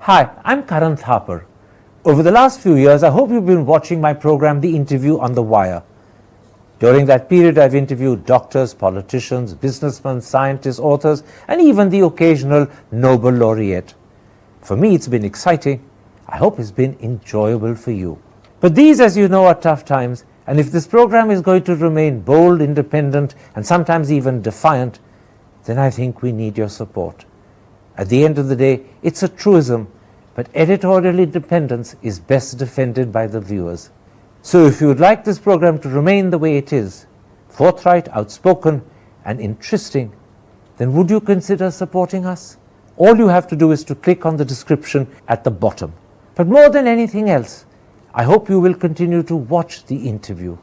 Hi, I'm Karan Thapar. Over the last few years, I hope you've been watching my program, The Interview on the Wire. During that period, I've interviewed doctors, politicians, businessmen, scientists, authors, and even the occasional Nobel laureate. For me, it's been exciting. I hope it's been enjoyable for you. But these, as you know, are tough times, and if this program is going to remain bold, independent, and sometimes even defiant, then I think we need your support. At the end of the day, it's a truism, but editorial independence is best defended by the viewers. So if you would like this program to remain the way it is, forthright, outspoken, and interesting, then would you consider supporting us? All you have to do is to click on the description at the bottom. But more than anything else, I hope you will continue to watch the interview.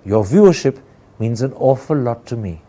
Your viewership means an awful lot to me.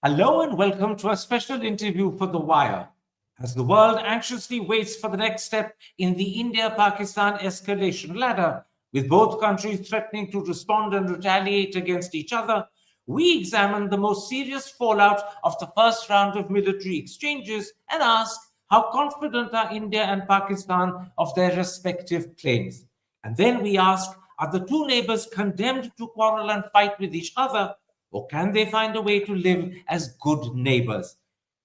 Hello and welcome to a special interview for The Wire. As the world anxiously waits for the next step in the India-Pakistan escalation ladder, with both countries threatening to respond and retaliate against each other, we examine the most serious fallout of the first round of military exchanges and ask how confident are India and Pakistan of their respective claims. And then we ask, are the two neighbors condemned to quarrel and fight with each other, or can they find a way to live as good neighbors?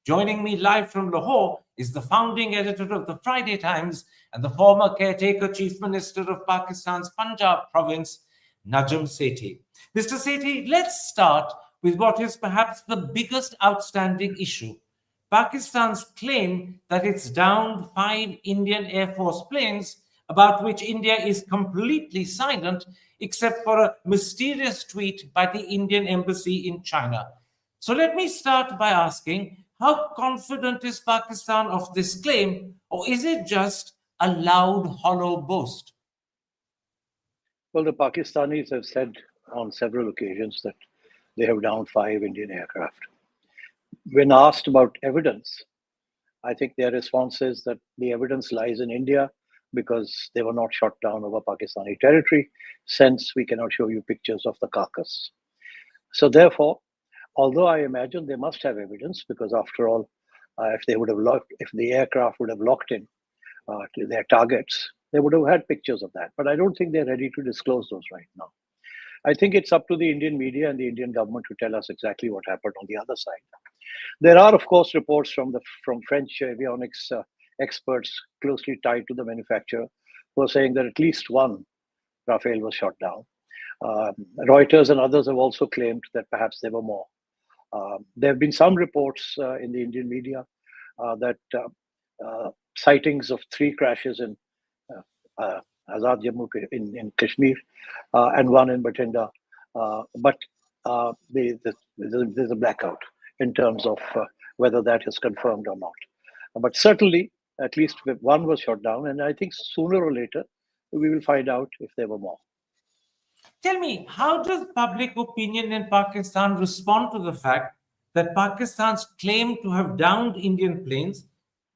Joining me live from Lahore is the founding editor of the Friday Times and the former caretaker chief minister of Pakistan's Punjab province, Najam Sethi. Mr. Sethi, let's start with what is perhaps the biggest outstanding issue. Pakistan's claim that it's downed 5 Indian Air Force planes, about which India is completely silent, except for a mysterious tweet by the Indian embassy in China. So let me start by asking, how confident is Pakistan of this claim, or is it just a loud, hollow boast? Well, the Pakistanis have said on several occasions that they have downed 5 Indian aircraft. When asked about evidence, I think their response is that the evidence lies in India because they were not shot down over Pakistani territory, since we cannot show you pictures of the carcass. So therefore, although I imagine they must have evidence, because after all, if the aircraft would have locked in to their targets, they would have had pictures of that. But I don't think they're ready to disclose those right now. I think it's up to the Indian media and the Indian government to tell us exactly what happened on the other side. There are, of course, reports from French avionics experts closely tied to the manufacturer who are saying that at least one Rafale was shot down. Reuters and others have also claimed that perhaps there were more. There have been some reports in the Indian media that sightings of 3 crashes in Azad Jammu in Kashmir and one in Bathinda, but there's a blackout in terms of whether that is confirmed or not. But certainly, at least one was shot down, and I think sooner or later we will find out if there were more. Tell me, how does public opinion in Pakistan respond to the fact that Pakistan's claim to have downed Indian planes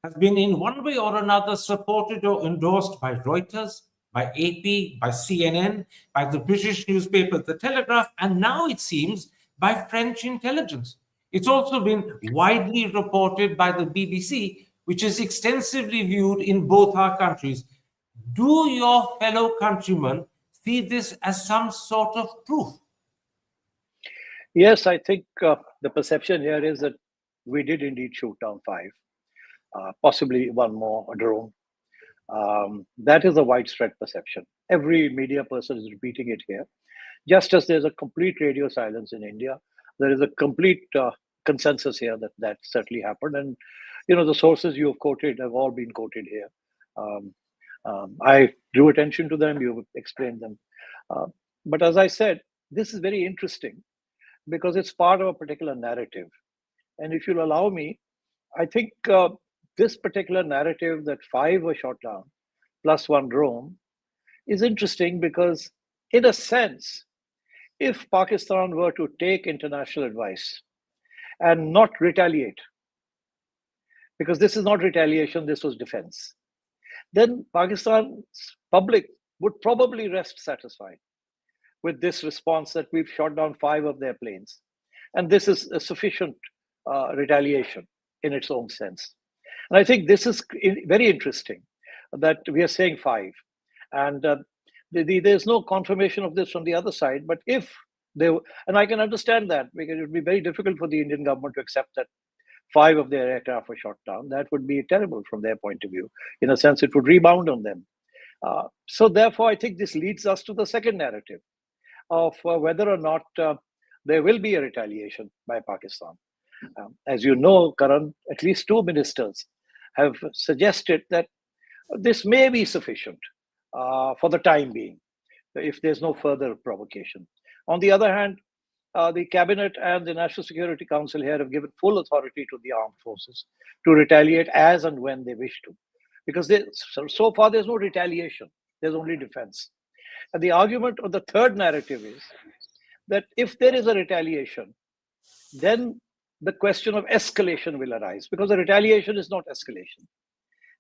has been in one way or another supported or endorsed by Reuters, by AP, by CNN, by the British newspaper The Telegraph, and now it seems by French intelligence? It's also been widely reported by the BBC, which is extensively viewed in both our countries. Do your fellow countrymen see this as some sort of proof? Yes, I think the perception here is that we did indeed shoot down 5, possibly one more, a drone. That is a widespread perception. Every media person is repeating it here. Just as there's a complete radio silence in India, there is a complete consensus here that certainly happened. And, the sources you have quoted have all been quoted here. I drew attention to them, you explained them. But as I said, this is very interesting because it's part of a particular narrative. And if you'll allow me, I think this particular narrative that 5 were shot down plus one drone is interesting because, in a sense, if Pakistan were to take international advice and not retaliate, because this is not retaliation, this was defense, then Pakistan's public would probably rest satisfied with this response that we've shot down 5 of their planes. And this is a sufficient retaliation in its own sense. And I think this is very interesting that we are saying 5. And there's no confirmation of this from the other side. But if they, and I can understand that, because it would be very difficult for the Indian government to accept that 5 of their aircraft were shot down. That would be terrible from their point of view. In a sense, it would rebound on them. So therefore, I think this leads us to the second narrative of whether or not there will be a retaliation by Pakistan. As you know, Karan, at least 2 ministers have suggested that this may be sufficient for the time being, if there's no further provocation. On the other hand, the Cabinet and the National Security Council here have given full authority to the armed forces to retaliate as and when they wish to. Because so far there's no retaliation, there's only defense. And the argument of the third narrative is that if there is a retaliation, then the question of escalation will arise, because the retaliation is not escalation.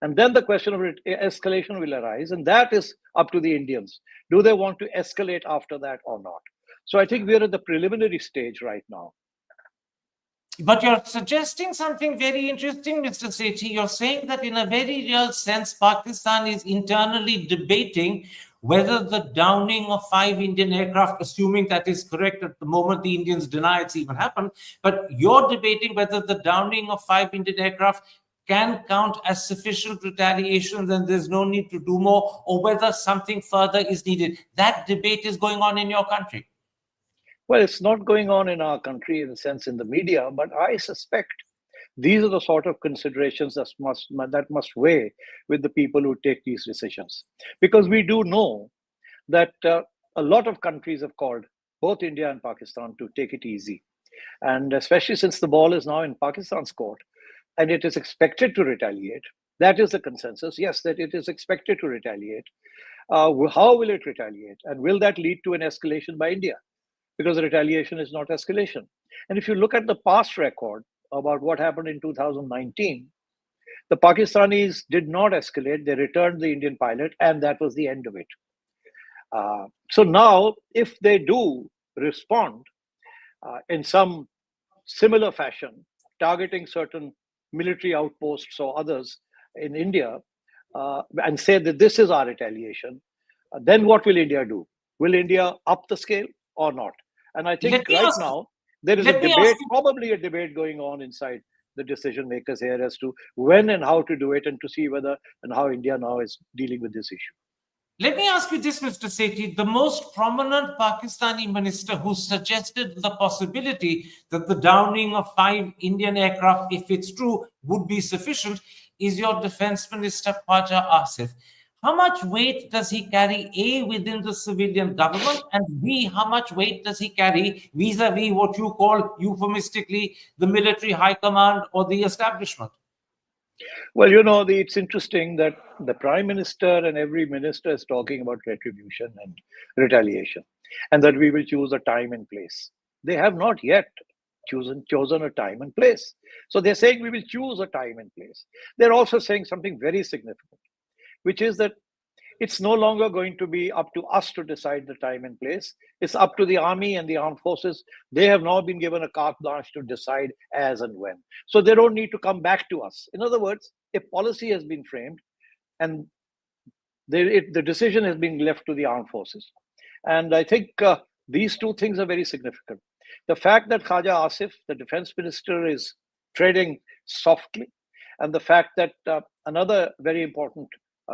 And then the question of escalation will arise, and that is up to the Indians. Do they want to escalate after that or not? So I think we're at the preliminary stage right now. But you're suggesting something very interesting, Mr. Sethi. You're saying that in a very real sense, Pakistan is internally debating whether the downing of 5 Indian aircraft, assuming that is correct at the moment, the Indians deny it's even happened, but you're debating whether the downing of 5 Indian aircraft can count as sufficient retaliation, then there's no need to do more, or whether something further is needed. That debate is going on in your country. Well, it's not going on in our country in the sense in the media, but I suspect these are the sort of considerations that must weigh with the people who take these decisions. Because we do know that a lot of countries have called both India and Pakistan to take it easy. And especially since the ball is now in Pakistan's court and it is expected to retaliate, that is the consensus, yes, that it is expected to retaliate. How will it retaliate? And will that lead to an escalation by India? Because retaliation is not escalation. And if you look at the past record about what happened in 2019, the Pakistanis did not escalate. They returned the Indian pilot, and that was the end of it. So now, if they do respond in some similar fashion, targeting certain military outposts or others in India, and say that this is our retaliation, then what will India do? Will India up the scale or not? And I think right now, there is a debate, probably a debate going on inside the decision makers here as to when and how to do it, and to see whether and how India now is dealing with this issue. Let me ask you this, Mr. Sethi. The most prominent Pakistani minister who suggested the possibility that the downing of 5 Indian aircraft, if it's true, would be sufficient is your Defense Minister, Khaja Asif. How much weight does he carry, A, within the civilian government, and B, how much weight does he carry vis-a-vis what you call euphemistically the military high command or the establishment? Well, you know, it's interesting that the Prime Minister and every minister is talking about retribution and retaliation, and that we will choose a time and place. They have not yet chosen a time and place. So they're saying we will choose a time and place. They're also saying something very significant, which is that it's no longer going to be up to us to decide the time and place. It's up to the army and the armed forces. They have now been given a carte blanche to decide as and when. So they don't need to come back to us. In other words, a policy has been framed and the decision has been left to the armed forces. And I think these 2 things are very significant. The fact that Khaja Asif, the defense minister, is treading softly, and the fact that another very important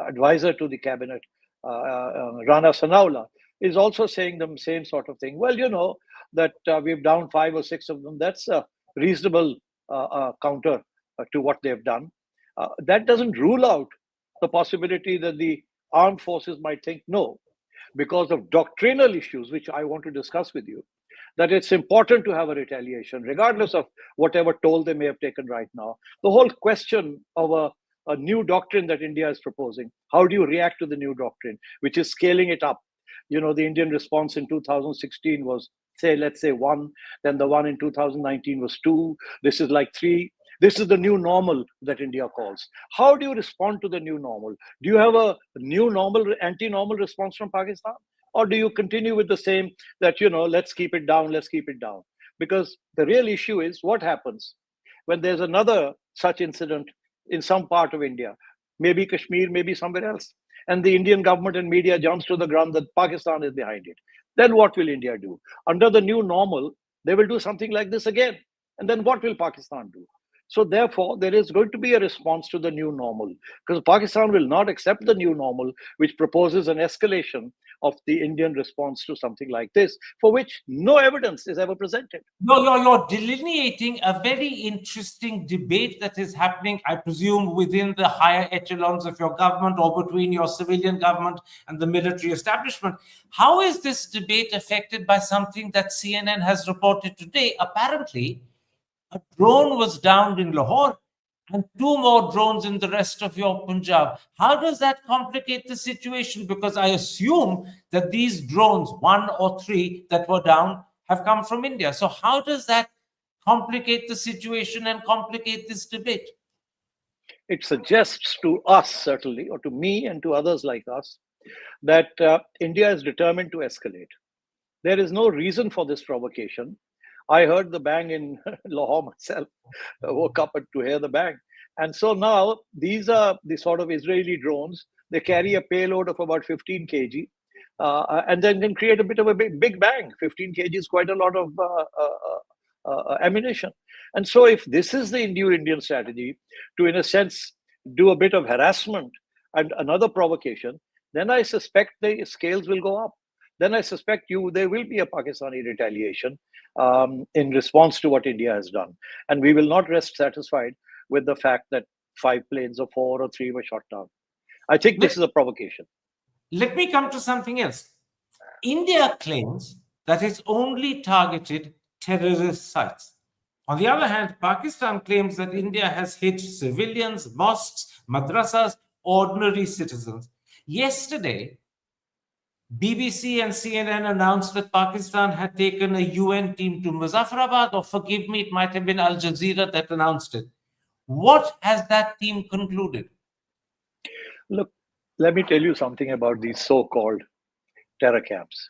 advisor to the cabinet, Rana Sanaullah, is also saying the same sort of thing. Well, you know, that we've down 5 or 6 of them. That's a reasonable counter to what they've done. That doesn't rule out the possibility that the armed forces might think, no, because of doctrinal issues, which I want to discuss with you, that it's important to have a retaliation, regardless of whatever toll they may have taken right now. The whole question of a a new doctrine that India is proposing. How do you react to the new doctrine, which is scaling it up? The Indian response in 2016 was, let's say 1, then the one in 2019 was 2. This is like 3. This is the new normal that India calls. How do you respond to the new normal? Do you have a new normal, anti-normal response from Pakistan? Or do you continue with the same that, let's keep it down, let's keep it down? Because the real issue is what happens when there's another such incident in some part of India, maybe Kashmir, maybe somewhere else, and the Indian government and media jumps to the ground that Pakistan is behind it. Then what will India do? Under the new normal, they will do something like this again. And then what will Pakistan do? So therefore, there is going to be a response to the new normal, because Pakistan will not accept the new normal, which proposes an escalation of the Indian response to something like this, for which no evidence is ever presented. No, you're delineating a very interesting debate that is happening, I presume, within the higher echelons of your government or between your civilian government and the military establishment. How is this debate affected by something that CNN has reported today? Apparently, a drone was downed in Lahore and 2 more drones in the rest of your Punjab. How does that complicate the situation? Because I assume that these drones, 1 or 3 that were down, have come from India. So how does that complicate the situation and complicate this debate? It suggests to us, certainly, or to me and to others like us, that India is determined to escalate. There is no reason for this provocation. I heard the bang in Lahore myself. I woke up to hear the bang. And so now these are the sort of Israeli drones. They carry a payload of about 15 kg and then can create a bit of a big bang. 15 kg is quite a lot of ammunition. And so if this is the new Indian strategy to, in a sense, do a bit of harassment and another provocation, then I suspect the scales will go up. Then I suspect there will be a Pakistani retaliation in response to what India has done. And we will not rest satisfied with the fact that 5 planes or 4 or 3 were shot down. I think this is a provocation. Let me come to something else. India claims that it's only targeted terrorist sites. On the other hand, Pakistan claims that India has hit civilians, mosques, madrasas, ordinary citizens. Yesterday, BBC and CNN announced that Pakistan had taken a UN team to Muzaffarabad, or forgive me, it might have been Al Jazeera that announced it. What has that team concluded? Look, let me tell you something about these so-called terror camps.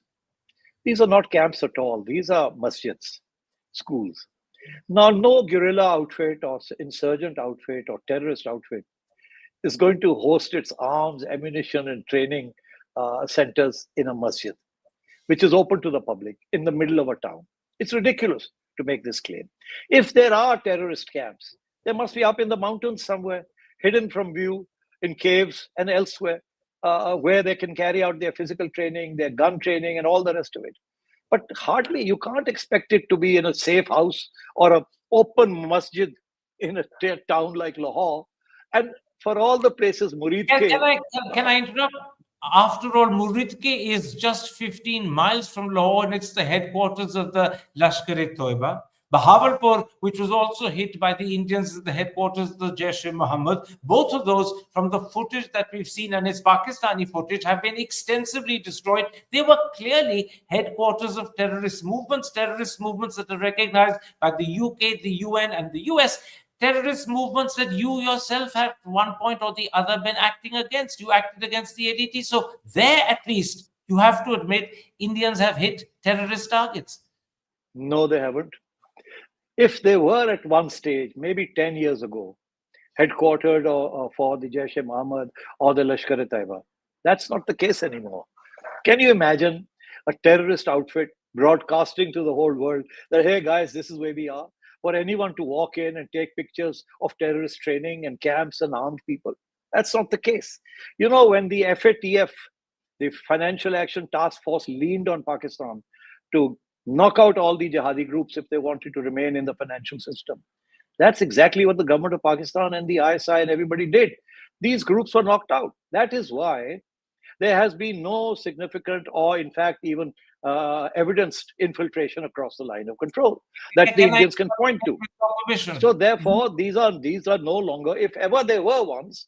These are not camps at all. These are masjids, schools. Now, no guerrilla outfit or insurgent outfit or terrorist outfit is going to host its arms, ammunition, and training centers in a masjid, which is open to the public in the middle of a town. It's ridiculous to make this claim. If there are terrorist camps, they must be up in the mountains somewhere, hidden from view, in caves and elsewhere, where they can carry out their physical training, their gun training, and all the rest of it. But hardly, you can't expect it to be in a safe house or an open masjid in a town like Lahore. And for all the places, Murid Can I interrupt? After all, Muridke is just 15 miles from Lahore, and it's the headquarters of the Lashkar-e-Toiba. Bahawalpur, which was also hit by the Indians, is the headquarters of the Jaish-e-Mohammed. Both of those, from the footage that we've seen, and it's Pakistani footage, have been extensively destroyed. They were clearly headquarters of terrorist movements that are recognized by the UK, the UN, and the US. Terrorist movements that you yourself have, at one point or the other, been acting against. You acted against the ADT. So there, at least, you have to admit, Indians have hit terrorist targets. No, they haven't. If they were at one stage, maybe 10 years ago, headquartered for the Jaish-e-Mohammed or the Lashkar-e-Taiba, that's not the case anymore. Can you imagine a terrorist outfit broadcasting to the whole world that, hey guys, this is where we are? For anyone to walk in and take pictures of terrorist training and camps and armed people? That's not the case. You know, when the FATF, the Financial Action Task Force, leaned on Pakistan to knock out all the jihadi groups if they wanted to remain in the financial system, that's exactly what the government of Pakistan and the ISI and everybody did. These groups were knocked out. That is why there has been no significant or, in fact, even evidenced infiltration across the line of control that the Can I Indians can point to. with your permission? So therefore, these are no longer, if ever they were once,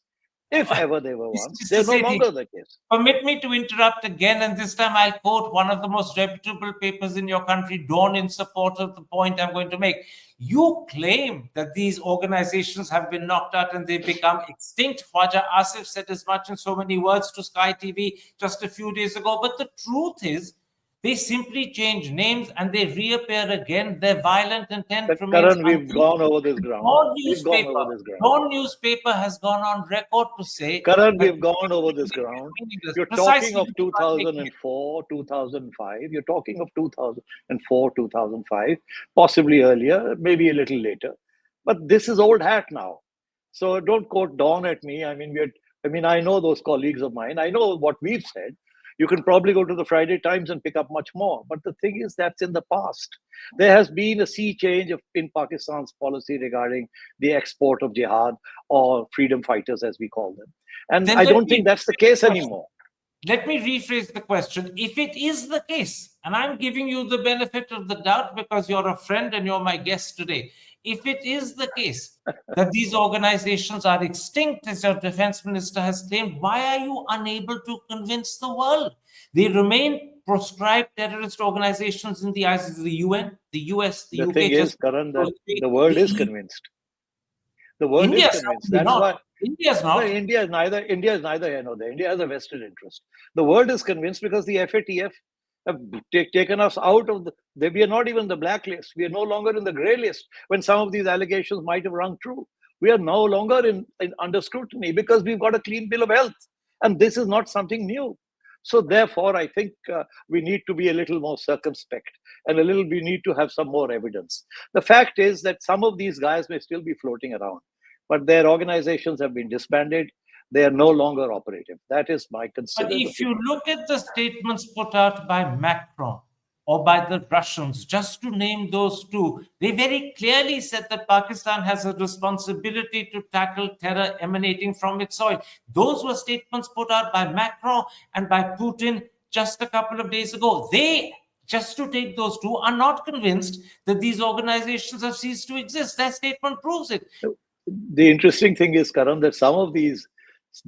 they're no Sethi, longer the case. permit me to interrupt again, and this time I'll quote one of the most reputable papers in your country, Dawn, in support of the point I'm going to make. You claim that these organizations have been knocked out and they've become extinct. Khwaja Asif said as much in so many words to Sky TV just a few days ago. But the truth is, they simply change names and they reappear again. Their violent intent But remains. Karan, we've gone over this ground. No newspaper has gone on record to say. Karan, we've gone over this ground. You're talking of 2004, 2004, 2005. You're talking of 2004, 2005, possibly earlier, maybe a little later. But this is old hat now. So don't quote Dawn at me. I mean, I know those colleagues of mine. I know what we've said. You can probably go to the Friday Times and pick up much more. But the thing is, that's in the past. There has been a sea change in Pakistan's policy regarding the export of jihad or freedom fighters, as we call them. And I don't think that's the case anymore. Let me rephrase the question. If it is the case, and I'm giving you the benefit of the doubt because you're a friend and you're my guest today. If it is the case that these organizations are extinct, as your defense minister has claimed, why are you unable to convince the world? They remain proscribed terrorist organizations in the eyes of the UN, the US, the UK. The thing is, Karan, that the world is convinced. The world is convinced. That's why India is not. No, India is neither here nor there. India has a vested interest. The world is convinced because the FATF have taken us out of we are not even the blacklist. We are no longer in the grey list when some of these allegations might have rung true. We are no longer in under scrutiny because we've got a clean bill of health. And this is not something new. So therefore, I think we need to be a little more circumspect and we need to have some more evidence. The fact is that some of these guys may still be floating around, but their organizations have been disbanded. They are no longer operative. That is my considered But if you look at the statements put out by Macron or by the Russians, just to name those two, they very clearly said that Pakistan has a responsibility to tackle terror emanating from its soil. Those were statements put out by Macron and by Putin just a couple of days ago. They, just to take those two, are not convinced that these organizations have ceased to exist. That statement proves it. The interesting thing is, Karan, that some of these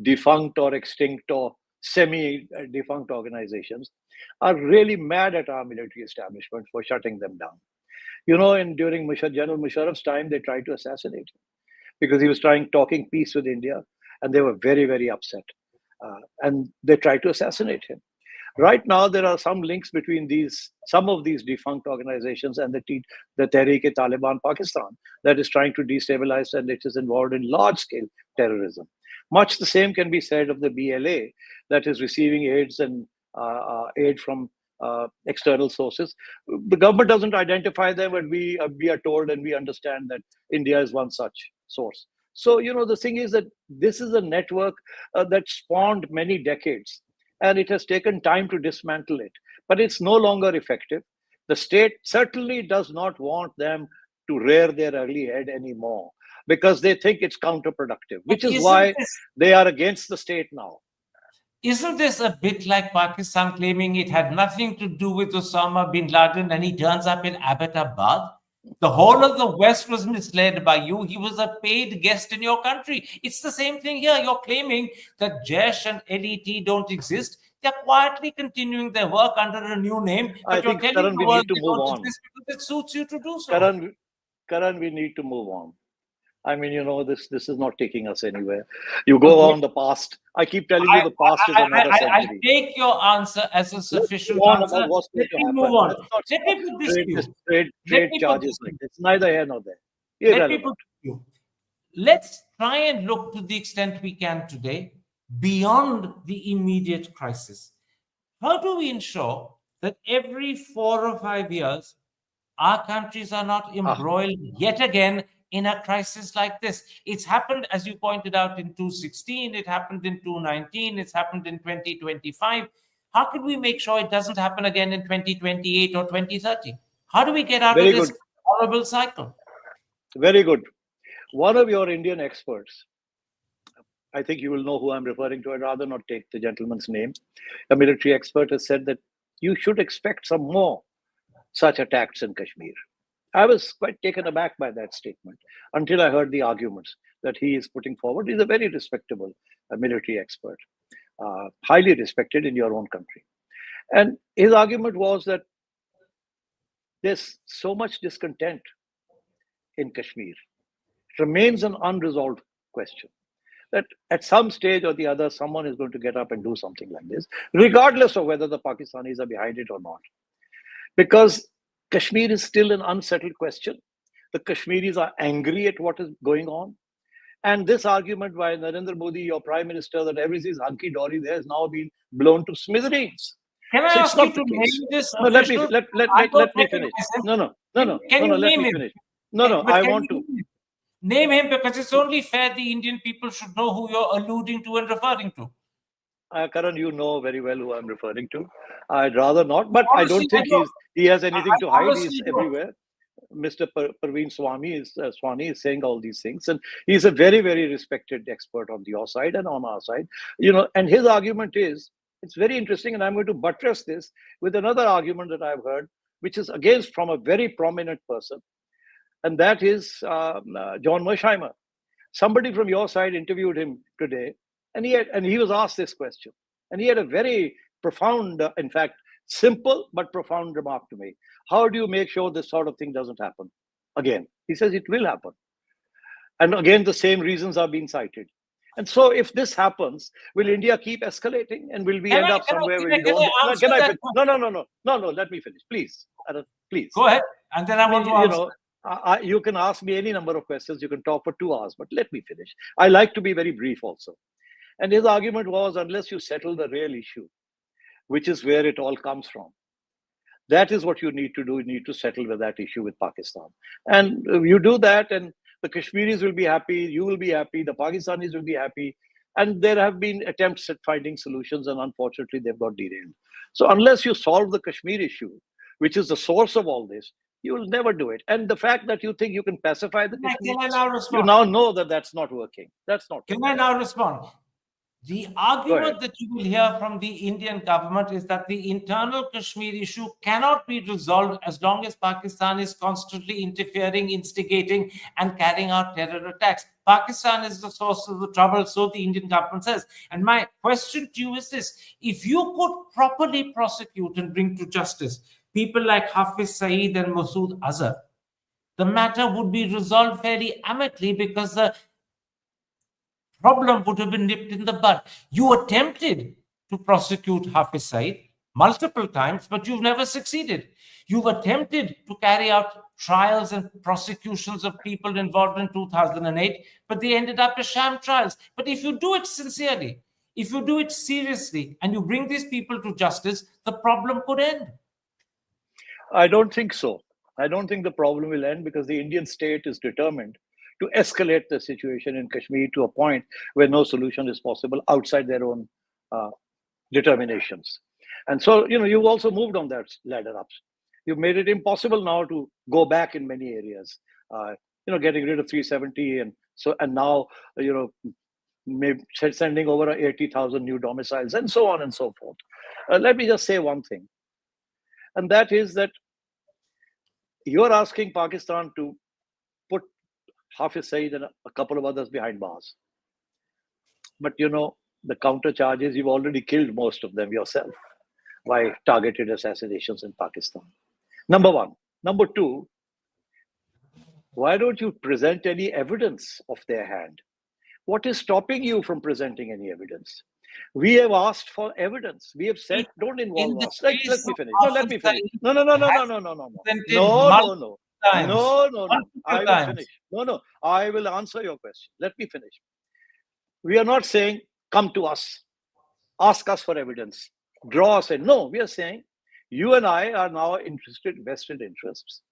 defunct or extinct or semi-defunct organizations are really mad at our military establishment for shutting them down. You know, during General Musharraf's time, they tried to assassinate him because he was talking peace with India, and they were very, very upset. And they tried to assassinate him. Right now, there are some links between some of these defunct organizations and the Tehreek-e-Taliban Pakistan that is trying to destabilize, and it is involved in large-scale terrorism. Much the same can be said of the BLA that is receiving aid from external sources. The government doesn't identify them, but we are told and we understand that India is one such source. So, you know, the thing is that this is a network that spawned many decades, and it has taken time to dismantle it, but it's no longer effective. The state certainly does not want them to rear their ugly head anymore because they think it's counterproductive, which is why they are against the state now. Isn't this a bit like Pakistan claiming it had nothing to do with Osama bin Laden and he turns up in Abbottabad? The whole of the West was misled by you. He was a paid guest in your country. It's the same thing here. You're claiming that Jaish and LET don't exist. They're quietly continuing their work under a new name. But you're telling Karan, the world we need to move on because it suits you to do so. Karan, we need to move on. I mean, you know, this is not taking us anywhere. You go on the past. I keep telling you the past is another century. I take your answer as a sufficient answer. Let me move on. Let me put this to you. Trade charges like this. It's neither here nor there. Irrelevant. Let me put it to you. Let's try and look to the extent we can today beyond the immediate crisis. How do we ensure that every 4 or 5 years, our countries are not embroiled yet again in a crisis like this? It's happened, as you pointed out, in 2016, it happened in 2019, it's happened in 2025. How can we make sure it doesn't happen again in 2028 or 2030? How do we get out of this horrible cycle? Very good. One of your Indian experts, I think you will know who I'm referring to, I'd rather not take the gentleman's name, a military expert, has said that you should expect some more such attacks in Kashmir. I was quite taken aback by that statement until I heard the arguments that he is putting forward. He's a very respectable military expert, highly respected in your own country. And his argument was that there's so much discontent in Kashmir. It remains an unresolved question that at some stage or the other, someone is going to get up and do something like this, regardless of whether the Pakistanis are behind it or not. Because Kashmir is still an unsettled question. The Kashmiris are angry at what is going on. And this argument by Narendra Modi, your prime minister, that everything is hunky-dory there has now been blown to smithereens. Can I So it's ask you not to the name case. this No, let me official? let me finish. No, Can you let name me him? finish. No, But I can want you to. name him, because it's only fair the Indian people should know who you're alluding to and referring to. Karan, you know very well who I'm referring to. I'd rather not, but I Honestly, don't think I don't. he has anything I to hide. honestly He's don't. everywhere. Mr. Parveen Swani is saying all these things, and he's a very, very respected expert on your side and on our side. And his argument is, it's very interesting, and I'm going to buttress this with another argument that I've heard, which is against from a very prominent person, and that is John Mersheimer. Somebody from your side interviewed him today, and he was asked this question, and he had a very profound, in fact, simple but profound remark to make. How do you make sure this sort of thing doesn't happen again? He says it will happen, and again the same reasons are being cited. And so, if this happens, will India keep escalating, and will we end up somewhere where we don't? Can I finish? No. Let me finish, please. Please go ahead, and then I want to answer. You can ask me any number of questions. You can talk for 2 hours, but let me finish. I like to be very brief also. And his argument was, unless you settle the real issue, which is where it all comes from, that is what you need to do. You need to settle with that issue with Pakistan. And you do that, and the Kashmiris will be happy, you will be happy, the Pakistanis will be happy. And there have been attempts at finding solutions, and unfortunately, they've got derailed. So unless you solve the Kashmir issue, which is the source of all this, you will never do it. And the fact that you think you can pacify the Kashmiris, you now know that that's not working. That's not working. Can I now respond? The argument that you will hear from the Indian government is that the internal Kashmir issue cannot be resolved as long as Pakistan is constantly interfering, instigating, and carrying out terror attacks. Pakistan is the source of the trouble, so the Indian government says. And my question to you is this: if you could properly prosecute and bring to justice people like Hafiz Saeed and Masood Azhar, the matter would be resolved fairly amicably, because the problem would have been nipped in the bud. You attempted to prosecute Hafiz Saeed multiple times, but you've never succeeded. You've attempted to carry out trials and prosecutions of people involved in 2008, but they ended up as sham trials. But if you do it sincerely, if you do it seriously, and you bring these people to justice, the problem could end. I don't think so. I don't think the problem will end, because the Indian state is determined to escalate the situation in Kashmir to a point where no solution is possible outside their own determinations. And so, you've also moved on that ladder up. You've made it impossible now to go back in many areas. Getting rid of 370, and now, maybe sending over 80,000 new domiciles, and so on and so forth. Let me just say one thing, and that is that you're asking Pakistan to put Hafiz Saeed and a couple of others behind bars. But the counter charge is you've already killed most of them yourself by targeted assassinations in Pakistan. Number one. Number two, why don't you present any evidence of their hand? What is stopping you from presenting any evidence? We have asked for evidence. We have said, don't involve us. Let me finish. No, let me finish. No. I will finish. No. I will answer your question. Let me finish. We are not saying, come to us, ask us for evidence, draw us in. No, we are saying, you and I are now vested interests.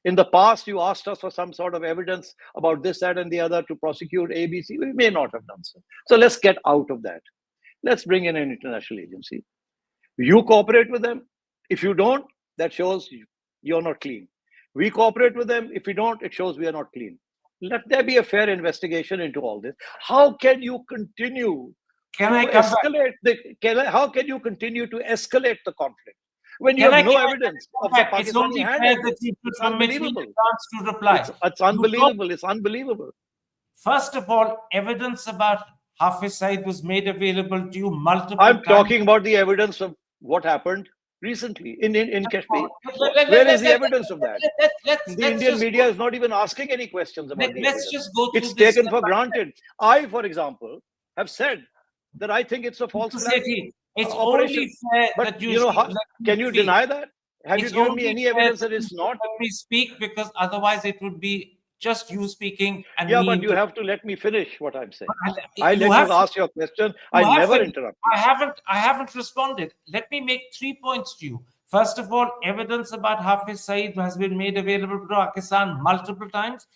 In the past, you asked us for some sort of evidence about this, that, and the other to prosecute ABC. We may not have done so. So let's get out of that. Let's bring in an international agency. You cooperate with them. If you don't, that shows you're not clean. We cooperate with them. If we don't, it shows we are not clean. Let there be a fair investigation into all this. How can you continue How can you continue to escalate the conflict? when you Can have no can evidence of the It's Pakistani only hand fair in that this. you It's should permit me a unbelievable. chance to reply. It's unbelievable. It's unbelievable. First of all, evidence about Hafiz Saeed was made available to you multiple I'm times. talking about the evidence of what happened recently in Kashmir. Let- Where let- is the let- evidence of that? The let's Indian just media is not even asking any questions about the let's evidence. just go through It's this taken step for by step. granted. I, for example, have said that I think it's a false Mr. flag Sethi, it's operation. only fair But that you you know, should let me can you speak. deny that? Have you It's given me only any fair evidence that that you it's should not? let me speak, because otherwise it would be just you speaking and Yeah, me but you interrupting. have to let me finish what I'm saying. I You let have you ask your question. You I have never to. interrupt you. I haven't responded. Let me make 3 points to you. First of all, evidence about Hafiz Saeed has been made available to Pakistan multiple times.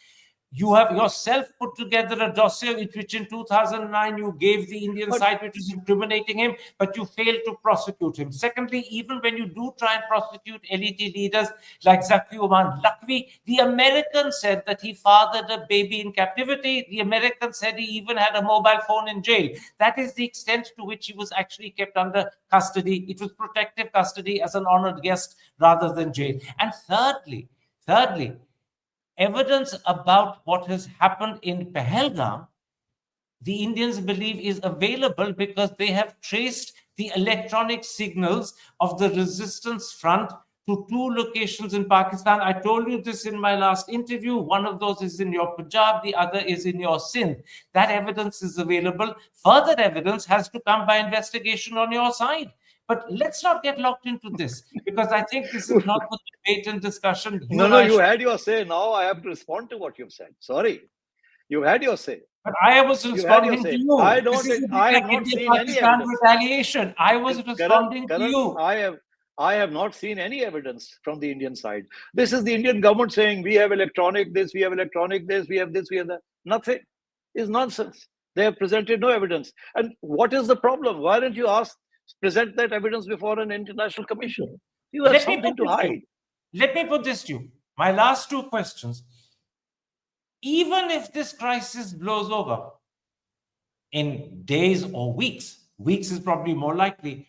You have yourself put together a dossier which in 2009 you gave the Indian But side, which is incriminating him, but you failed to prosecute him. Secondly, even when you do try and prosecute LET leaders like Zaki Uman Lakvi, the Americans said that he fathered a baby in captivity. The Americans said he even had a mobile phone in jail. That is the extent to which he was actually kept under custody. It was protective custody as an honored guest rather than jail. And thirdly, evidence about what has happened in Pahalgam, the Indians believe is available because they have traced the electronic signals of the resistance front to 2 locations in Pakistan. I told you this in my last interview. One of those is in your Punjab, the other is in your Sindh. That evidence is available. Further evidence has to come by investigation on your side. But let's not get locked into this, because I think this is not the debate and discussion you and no, I you should. had your say. Now I have to respond to what you've said. Sorry, you had your say. But I was You had your responding to say. you. This is a bit I have like not seen any India-Pakistan evidence. retaliation. I was responding to Karan, you. I have not seen any evidence from the Indian side. This is the Indian government saying we have electronic this, we have electronic this, we have this, we have that. Nothing is nonsense. They have presented no evidence. And what is the problem? Why don't you present that evidence before an international commission? You have Let me put something to this to hide. you. Let me put this to you. My last 2 questions. Even if this crisis blows over in days or weeks is probably more likely,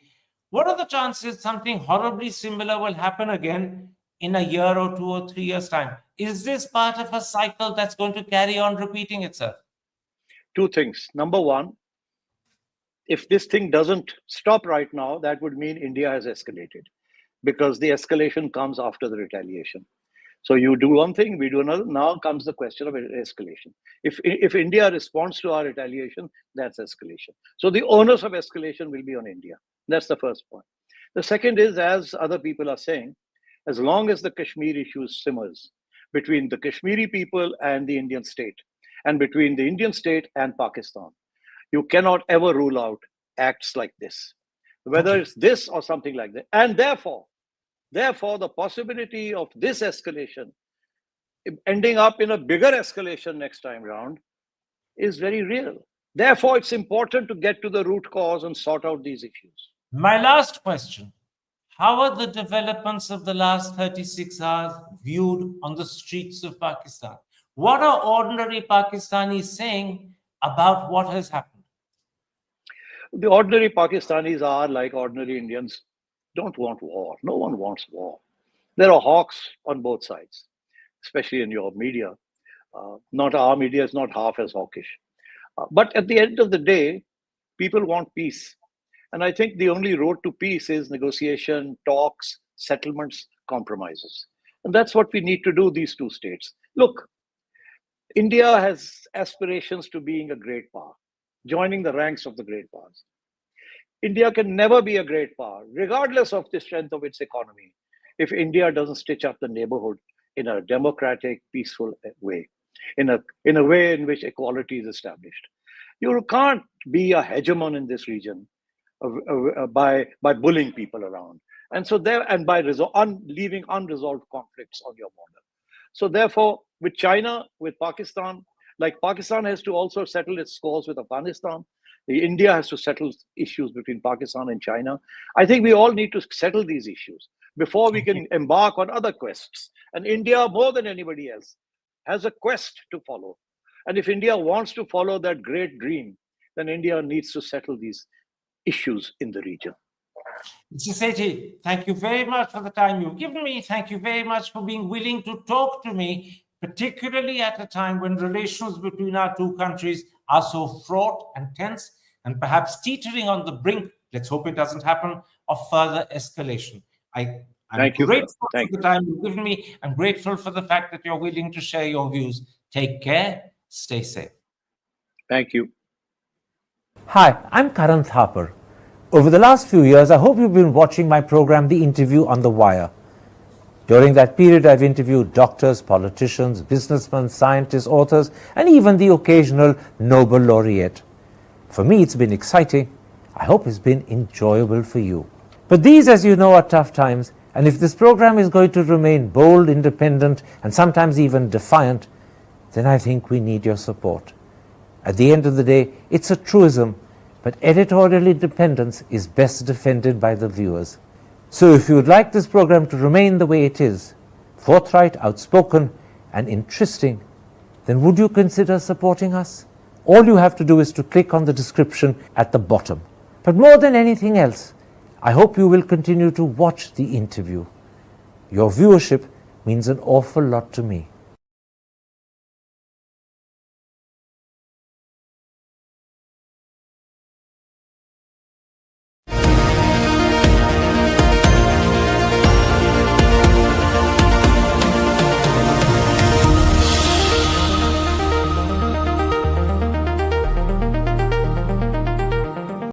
what are the chances something horribly similar will happen again in a year or 2 or 3 years' time? Is this part of a cycle that's going to carry on repeating itself? Two things. Number one, if this thing doesn't stop right now, that would mean India has escalated, because the escalation comes after the retaliation. So you do one thing, we do another. Now comes the question of escalation. If India responds to our retaliation, that's escalation. So the onus of escalation will be on India. That's the first point. The second is, as other people are saying, as long as the Kashmir issue simmers between the Kashmiri people and the Indian state, and between the Indian state and Pakistan, you cannot ever rule out acts like this, whether Okay. it's this or something like that. And therefore, the possibility of this escalation ending up in a bigger escalation next time round is very real. Therefore, it's important to get to the root cause and sort out these issues. My last question. How are the developments of the last 36 hours viewed on the streets of Pakistan? What are ordinary Pakistanis saying about what has happened? The ordinary Pakistanis are like ordinary Indians, don't want war. No one wants war. There are hawks on both sides, especially in your media. Not our media is not half as hawkish. But at the end of the day, people want peace. And I think the only road to peace is negotiation, talks, settlements, compromises. And that's what we need to do, these two states. Look, India has aspirations to being a great power, joining the ranks of the great powers. India can never be a great power, regardless of the strength of its economy, if India doesn't stitch up the neighborhood in a democratic, peaceful way, in a way in which equality is established. You can't be a hegemon in this region by bullying people around, and so there, and by leaving unresolved conflicts on your border. So therefore, with China, with Pakistan, like Pakistan has to also settle its scores with Afghanistan. India has to settle issues between Pakistan and China. I think we all need to settle these issues before we can embark on other quests. And India, more than anybody else, has a quest to follow. And if India wants to follow that great dream, then India needs to settle these issues in the region. Mr. Sethi, thank you very much for the time you've given me. Thank you very much for being willing to talk to me, particularly at a time when relations between our two countries are so fraught and tense and perhaps teetering on the brink, let's hope it doesn't happen, of further escalation. I'm Thank you, sir. grateful Thank for the time you've given me. I'm grateful for the fact that you're willing to share your views. Take care. Stay safe. Thank you. Hi, I'm Karan Thapar. Over the last few years, I hope you've been watching my program, The Interview on the Wire. During that period, I've interviewed doctors, politicians, businessmen, scientists, authors, and even the occasional Nobel laureate. For me, it's been exciting. I hope it's been enjoyable for you. But these, as you know, are tough times, and if this program is going to remain bold, independent, and sometimes even defiant, then I think we need your support. At the end of the day, it's a truism, but editorial independence is best defended by the viewers. So if you would like this program to remain the way it is, forthright, outspoken, and interesting, then would you consider supporting us? All you have to do is to click on the description at the bottom. But more than anything else, I hope you will continue to watch The Interview. Your viewership means an awful lot to me.